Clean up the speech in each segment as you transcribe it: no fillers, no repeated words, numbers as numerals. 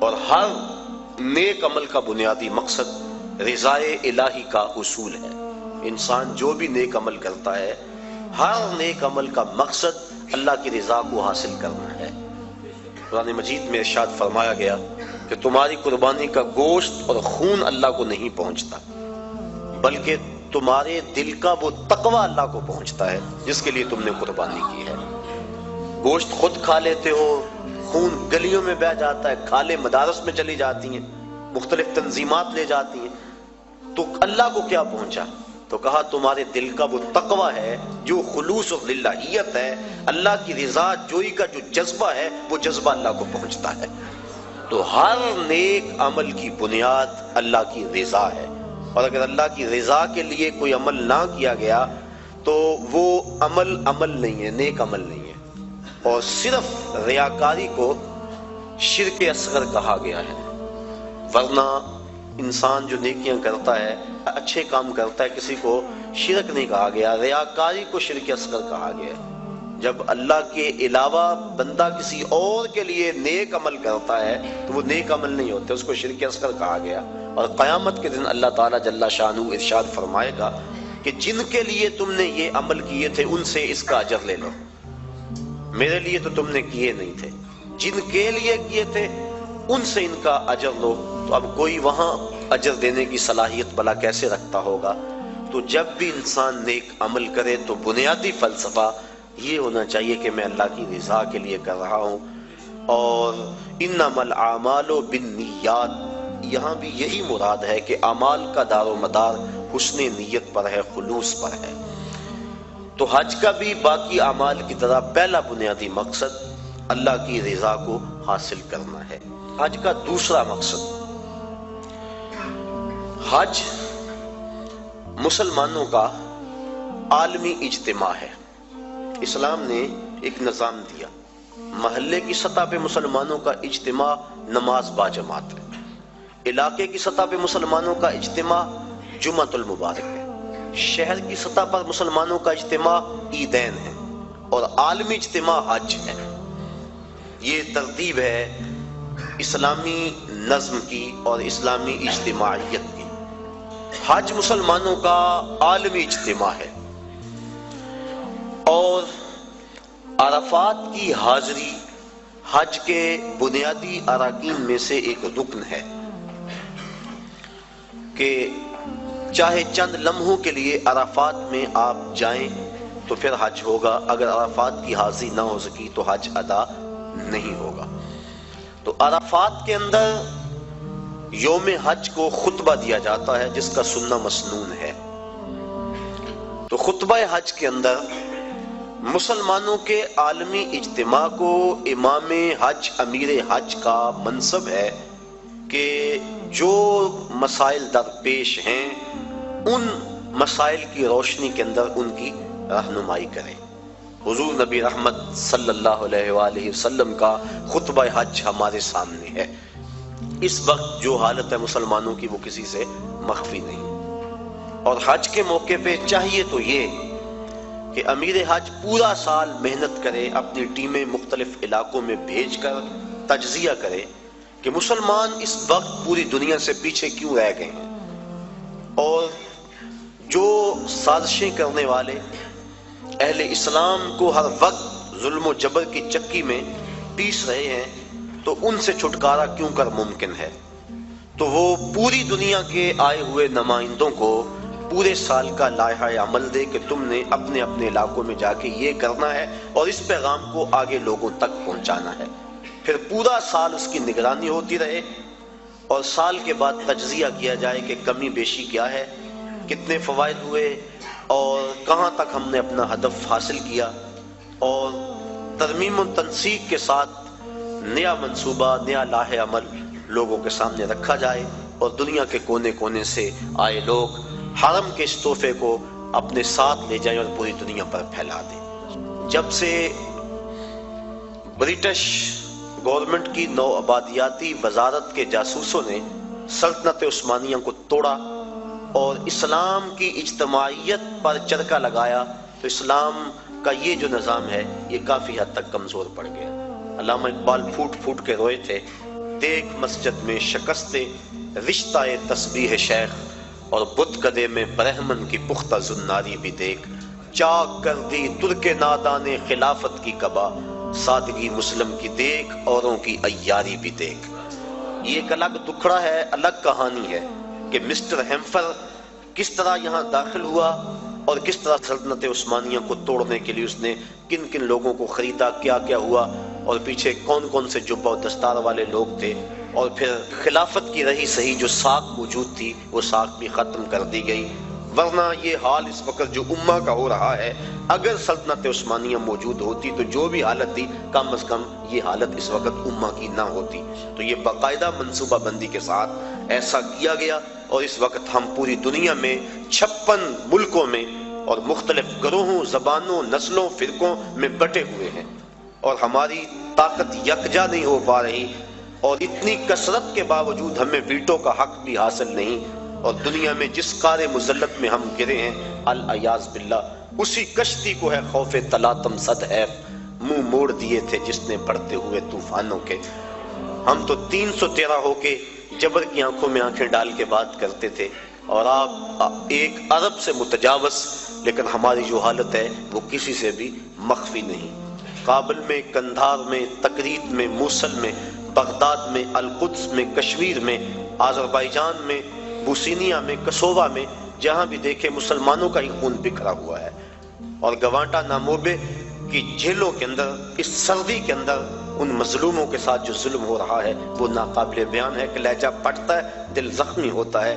اور ہر نیک عمل کا بنیادی مقصد رضائے الہی کا حصول ہے۔ انسان جو بھی نیک عمل کرتا ہے، ہر نیک عمل کا مقصد اللہ کی رضا کو حاصل کرنا ہے۔ قرآن مجید میں ارشاد فرمایا گیا کہ تمہاری قربانی کا گوشت اور خون اللہ کو نہیں پہنچتا، بلکہ تمہارے دل کا وہ تقوی اللہ کو پہنچتا ہے جس کے لیے تم نے قربانی کی ہے۔ گوشت خود کھا لیتے ہو، خون گلیوں میں بہہ جاتا ہے، کھالیں مدارس میں چلی جاتی ہیں، مختلف تنظیمات لے جاتی ہیں، تو اللہ کو کیا پہنچا؟ تو کہا تمہارے دل کا وہ تقوی ہے، جو خلوص اور للہیت ہے، اللہ کی رضا جوئی کا جو جذبہ ہے، وہ جذبہ اللہ کو پہنچتا ہے۔ تو ہر نیک عمل کی بنیاد اللہ کی رضا ہے، اور اگر اللہ کی رضا کے لیے کوئی عمل نہ کیا گیا تو وہ عمل نہیں ہے، نیک عمل نہیں ہے۔ اور صرف ریاکاری کو شرک اصغر کہا گیا ہے، ورنہ انسان جو نیکیاں کرتا ہے، اچھے کام کرتا ہے، کسی کو شرک نہیں کہا گیا، ریاکاری کو شرک اصغر کہا گیا ہے۔ جب اللہ کے علاوہ بندہ کسی اور کے لیے نیک عمل کرتا ہے تو وہ نیک عمل نہیں ہوتے، اس کو شرک اصغر کہا گیا۔ اور قیامت کے دن اللہ تعالیٰ جل شانہ ارشاد فرمائے گا کہ جن کے لیے تم نے یہ عمل کیے تھے ان سے اس کا اجر لے لو، میرے لیے تو تم نے کیے نہیں تھے، جن کے لیے کیے تھے ان سے ان کا اجر لو۔ تو اب کوئی وہاں اجر دینے کی صلاحیت بھلا کیسے رکھتا ہوگا؟ تو جب بھی انسان نیک عمل کرے تو بنیادی فلسفہ یہ ہونا چاہیے کہ میں اللہ کی رضا کے لیے کر رہا ہوں۔ اور انما الاعمال بالنیات، یہاں بھی یہی مراد ہے کہ اعمال کا دار و مدار حسن نیت پر ہے، خلوص پر ہے۔ تو حج کا بھی باقی اعمال کی طرح پہلا بنیادی مقصد اللہ کی رضا کو حاصل کرنا ہے۔ حج کا دوسرا مقصد، حج مسلمانوں کا عالمی اجتماع ہے۔ اسلام نے ایک نظام دیا، محلے کی سطح پہ مسلمانوں کا اجتماع نماز با جماعت ہے، علاقے کی سطح پہ مسلمانوں کا اجتماع جمعۃ المبارک ہے، شہر کی سطح پر مسلمانوں کا اجتماع عیدین ہے، اور عالمی اجتماع حج ہے۔ یہ ترتیب ہے اسلامی نظم کی اور اسلامی اجتماعیت کی۔ حج مسلمانوں کا عالمی اجتماع ہے، اور عرفات کی حاضری حج کے بنیادی اراکین میں سے ایک رکن ہے کہ چاہے چند لمحوں کے لیے عرفات میں آپ جائیں تو پھر حج ہوگا، اگر عرفات کی حاضری نہ ہو سکی تو حج ادا نہیں ہوگا۔ تو عرفات کے اندر یوم حج کو خطبہ دیا جاتا ہے جس کا سننا مسنون ہے۔ تو خطبہ حج کے اندر مسلمانوں کے عالمی اجتماع کو امام حج، امیر حج کا منصب ہے کہ جو مسائل درپیش ہیں ان مسائل کی روشنی کے اندر ان کی رہنمائی کریں۔ حضور نبی رحمت صلی اللہ علیہ وآلہ وسلم کا خطبہ حج ہمارے سامنے ہے۔ اس وقت جو حالت ہے مسلمانوں کی وہ کسی سے مخفی نہیں، اور حج کے موقع پہ چاہیے تو یہ کہ امیر حج پورا سال محنت کرے، اپنی ٹیمیں مختلف علاقوں میں بھیج کر تجزیہ کرے کہ مسلمان اس وقت پوری دنیا سے پیچھے کیوں رہ گئے ہیں، اور جو سازشیں کرنے والے اہل اسلام کو ہر وقت ظلم و جبر کی چکی میں پیس رہے ہیں تو ان سے چھٹکارا کیوں کر ممکن ہے۔ تو وہ پوری دنیا کے آئے ہوئے نمائندوں کو پورے سال کا لائحہ عمل دے کہ تم نے اپنے اپنے علاقوں میں جا کے یہ کرنا ہے اور اس پیغام کو آگے لوگوں تک پہنچانا ہے۔ پھر پورا سال اس کی نگرانی ہوتی رہے، اور سال کے بعد تجزیہ کیا جائے کہ کمی بیشی کیا ہے، کتنے فوائد ہوئے، اور کہاں تک ہم نے اپنا ہدف حاصل کیا، اور ترمیم و تنسیق کے ساتھ نیا منصوبہ، نیا لائحہ عمل لوگوں کے سامنے رکھا جائے، اور دنیا کے کونے کونے سے آئے لوگ حرم کے اس تحفے کو اپنے ساتھ لے جائیں اور پوری دنیا پر پھیلا دیں۔ جب سے برٹش گورنمنٹ کی نوآبادیاتی وزارت کے جاسوسوں نے سلطنت عثمانیہ کو توڑا اور اسلام کی اجتماعیت پر چرکا لگایا تو اسلام کا یہ جو نظام ہے یہ کافی حد تک کمزور پڑ گیا۔ علامہ اقبال پھوٹ پھوٹ کے روئے تھے دیکھ مسجد میں شکست رشتہ تسبیح شیخ، اور بت کدے میں برہمن کی پختہ زناری بھی دیکھ، چاک کر دی ترک نادان خلافت کی قبا، سادگی مسلم کی دیکھ اوروں کی عیاری بھی دیکھ۔ یہ ایک الگ دکھڑا ہے، الگ کہانی ہے کہ مسٹر ہیمفر کس طرح یہاں داخل ہوا اور کس طرح سلطنت عثمانیہ کو توڑنے کے لیے اس نے کن کن لوگوں کو خریدا، کیا کیا ہوا، اور پیچھے کون کون سے جبہ و دستار والے لوگ تھے، اور پھر خلافت کی رہی صحیح جو ساکھ موجود تھی وہ ساکھ بھی ختم کر دی گئی۔ ورنہ یہ حال اس وقت جو امہ کا ہو رہا ہے، اگر سلطنت عثمانیہ موجود ہوتی تو جو بھی حالت تھی کم از کم یہ حالت اس وقت امہ کی نہ ہوتی۔ تو یہ باقاعدہ منصوبہ بندی کے ساتھ ایسا کیا گیا، اور اس وقت ہم پوری دنیا میں 56 ملکوں میں اور مختلف گروہوں، زبانوں، نسلوں، فرقوں میں بٹے ہوئے ہیں، اور ہماری طاقت یکجا نہیں ہو پا رہی، اور اتنی کثرت کے باوجود ہمیں ویٹو کا حق بھی حاصل نہیں، اور دنیا میں جس قار مذلت میں ہم گرے ہیں العیاذ باللہ، اسی کشتی کو ہے خوف تلاطم صد حیف منہ موڑ دیے تھے جس نے بڑھتے ہوئے طوفانوں کے۔ ہم تو 313 ہو کے جبر کی آنکھوں میں آنکھیں ڈال کے بات کرتے تھے، اور آپ 1 ارب سے متجاوز، لیکن ہماری جو حالت ہے وہ کسی سے بھی مخفی نہیں۔ کابل میں، کندھار میں، تکریت میں، موصل میں، بغداد میں، القدس میں، کشمیر میں، آذربائیجان میں، بوسینیا میں، کسووا میں، جہاں بھی دیکھے مسلمانوں کا ہی خون بکھرا ہوا ہے، اور گوانٹا ناموبے کی جیلوں کے اندر اس سردی کے اندر ان مظلوموں کے ساتھ جو ظلم ہو رہا ہے وہ ناقابل بیان ہے، کہ لہجہ پھٹتا ہے، دل زخمی ہوتا ہے۔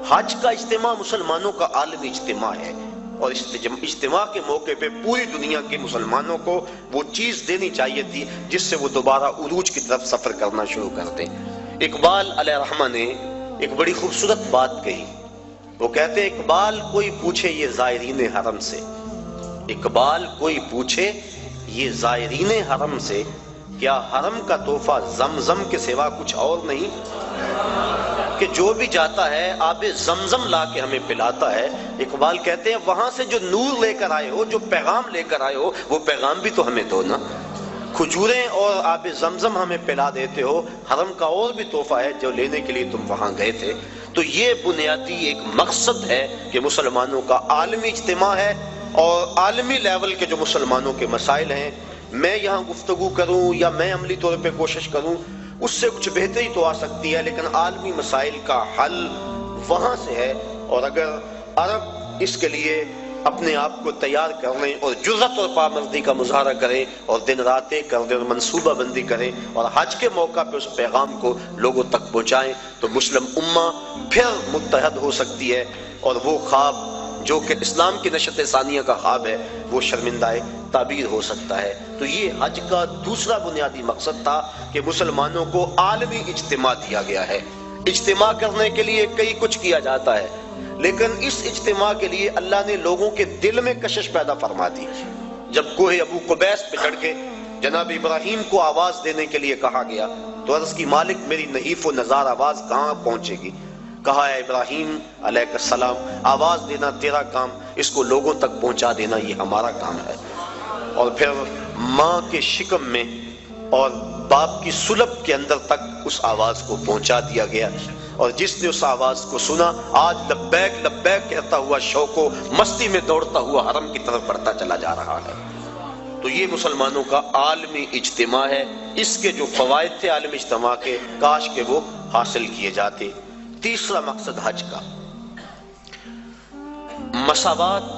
حج کا اجتماع مسلمانوں کا عالمی اجتماع ہے، اور اجتماع کے موقع پہ پوری دنیا کے مسلمانوں کو وہ چیز دینی چاہیے تھی جس سے وہ دوبارہ عروج کی طرف سفر کرنا شروع کر دیں۔ اقبال علیہ رحمہ نے ایک بڑی خوبصورت بات کہی، وہ کہتے ہیں اقبال کوئی پوچھے یہ زائرین حرم سے، اقبال کوئی پوچھے یہ زائرین حرم سے، کیا حرم کا تحفہ زمزم کے سوا کچھ اور نہیں؟ کہ جو بھی جاتا ہے آب زمزم لا کے ہمیں پلاتا ہے۔ اقبال کہتے ہیں وہاں سے جو نور لے کر آئے ہو، جو پیغام لے کر آئے ہو، وہ پیغام بھی تو ہمیں دو نا۔ کھجوریں اور آب زمزم ہمیں پلا دیتے ہو، حرم کا اور بھی تحفہ ہے جو لینے کے لیے تم وہاں گئے تھے۔ تو یہ بنیادی ایک مقصد ہے کہ مسلمانوں کا عالمی اجتماع ہے، اور عالمی لیول کے جو مسلمانوں کے مسائل ہیں، میں یہاں گفتگو کروں یا میں عملی طور پہ کوشش کروں، اس سے کچھ بہتری تو آ سکتی ہے، لیکن عالمی مسائل کا حل وہاں سے ہے۔ اور اگر عرب اس کے لیے اپنے آپ کو تیار کر لیں اور جرأت اور پامردی کا مظاہرہ کریں اور دن رات ایک کر دیں اور منصوبہ بندی کریں اور حج کے موقع پہ اس پیغام کو لوگوں تک پہنچائیں، تو مسلم امہ پھر متحد ہو سکتی ہے، اور وہ خواب جو کہ اسلام کی نشت ثانیہ کا خواب ہے وہ شرمندہ تعبیر ہو سکتا ہے۔ تو یہ حج کا دوسرا بنیادی مقصد تھا کہ مسلمانوں کو عالمی اجتماع دیا گیا ہے۔ اجتماع کرنے کے لیے کئی کچھ کیا جاتا ہے، لیکن اس اجتماع کے لیے اللہ نے لوگوں کے دل میں کشش پیدا فرما دی۔ جب کوہ ابو قبیس پہ چڑھ کے جناب ابراہیم کو آواز دینے کے لیے کہا گیا تو عرض کی مالک میری نحیف و نزار آواز کہاں پہنچے گی؟ کہا ہے ابراہیم علیہ السلام آواز دینا تیرا کام، اس کو لوگوں تک پہنچا دینا یہ ہمارا کام ہے۔ اور پھر ماں کے شکم میں اور باپ کی سلب کے اندر تک اس آواز کو پہنچا دیا گیا، اور جس نے اس آواز کو سنا آج لبیک لبیک کہتا ہوا شوق و مستی میں دوڑتا ہوا حرم کی طرف بڑھتا چلا جا رہا ہے۔ تو یہ مسلمانوں کا عالمی اجتماع ہے، اس کے جو فوائد تھے عالمی اجتماع کے کاش کہ وہ حاصل کیے جاتے۔ تیسرا مقصد حج کا مساوات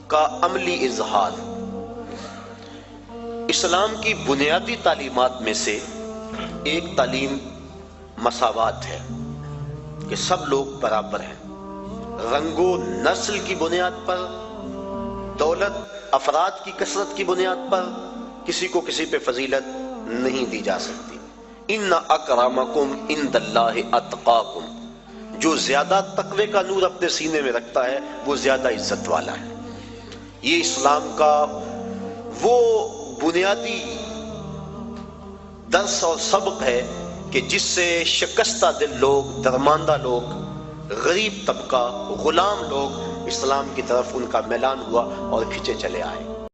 کا عملی اظہار۔ اسلام کی بنیادی تعلیمات میں سے ایک تعلیم مساوات ہے کہ سب لوگ برابر ہیں، رنگ و نسل کی بنیاد پر، دولت افراد کی کثرت کی بنیاد پر کسی کو کسی پہ فضیلت نہیں دی جا سکتی۔ ان اکرمکم عند اللہ اتقاکم، جو زیادہ تقوی کا نور اپنے سینے میں رکھتا ہے وہ زیادہ عزت والا ہے۔ یہ اسلام کا وہ بنیادی درس اور سبق ہے کہ جس سے شکستہ دل لوگ، درماندہ لوگ، غریب طبقہ، غلام لوگ اسلام کی طرف ان کا میلان ہوا اور کھنچے چلے آئے۔